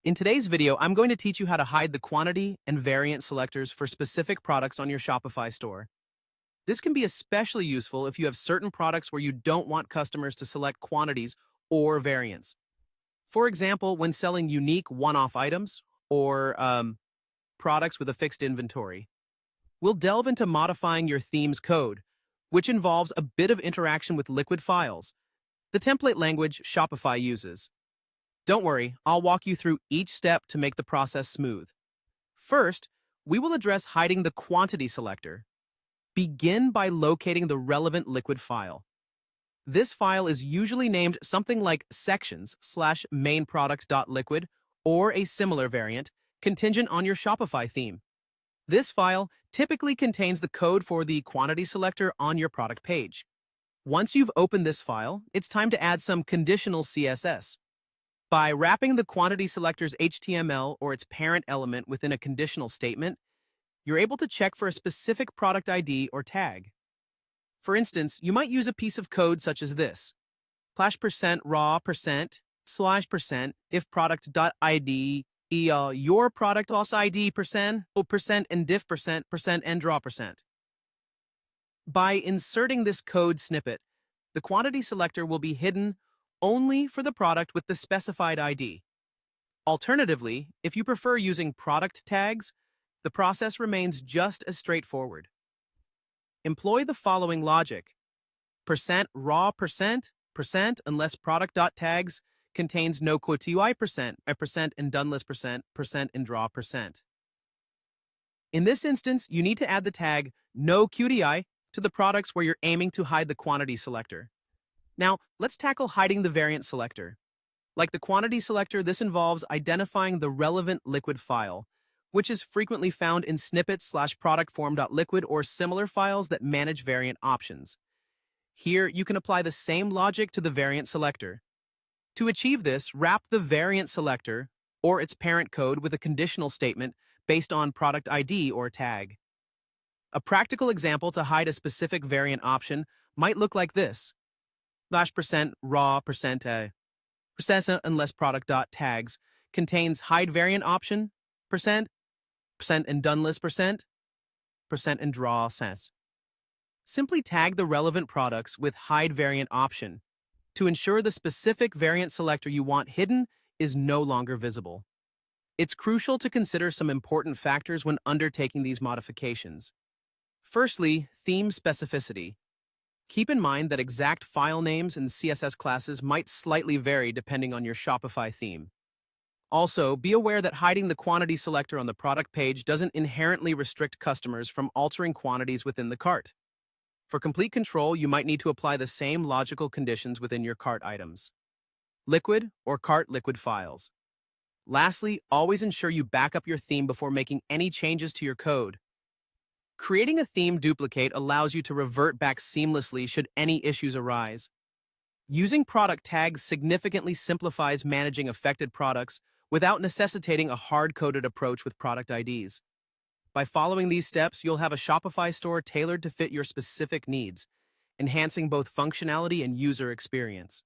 In today's video, I'm going to teach you how to hide the quantity and variant selectors for specific products on your Shopify store. This can be especially useful if you have certain products where you don't want customers to select quantities or variants. For example, when selling unique one-off items or products with a fixed inventory. We'll delve into modifying your theme's code, which involves a bit of interaction with liquid files, the template language Shopify uses. Don't worry, I'll walk you through each step to make the process smooth. First, we will address hiding the quantity selector. Begin by locating the relevant liquid file. This file is usually named something like sections/mainproduct.liquid or a similar variant, contingent on your Shopify theme. This file typically contains the code for the quantity selector on your product page. Once you've opened this file, it's time to add some conditional CSS. By wrapping the quantity selector's HTML or its parent element within a conditional statement, you're able to check for a specific product ID or tag. For instance, you might use a piece of code such as this: /%raw%/% if product.id your product also ID percent or percent and diff percent and draw percent. By inserting this code snippet, the quantity selector will be hidden only for the product with the specified ID. Alternatively, if you prefer using product tags, the process remains just as straightforward. Employ the following logic: %raw% unless product.tags contains no QTY percent and doneless percent and draw percent. In this instance, you need to add the tag no QTI to the products where you're aiming to hide the quantity selector. Now, let's tackle hiding the variant selector. Like the quantity selector, this involves identifying the relevant liquid file, which is frequently found in snippets/productform.liquid or similar files that manage variant options. Here, you can apply the same logic to the variant selector. To achieve this, wrap the variant selector or its parent code with a conditional statement based on product ID or tag. A practical example to hide a specific variant option might look like this: %raw% unless product.tags contains hide variant option percent and doneless percent and draw sense. Simply tag the relevant products with hide variant option to ensure the specific variant selector you want hidden is no longer visible. It's crucial to consider some important factors when undertaking these modifications. Firstly, theme specificity. Keep in mind that exact file names and CSS classes might slightly vary depending on your Shopify theme. Also, be aware that hiding the quantity selector on the product page doesn't inherently restrict customers from altering quantities within the cart. For complete control, you might need to apply the same logical conditions within your cart items. Liquid or cart liquid files. Lastly, always ensure you back up your theme before making any changes to your code. Creating a theme duplicate allows you to revert back seamlessly should any issues arise. Using product tags significantly simplifies managing affected products without necessitating a hard-coded approach with product IDs. By following these steps, you'll have a Shopify store tailored to fit your specific needs, enhancing both functionality and user experience.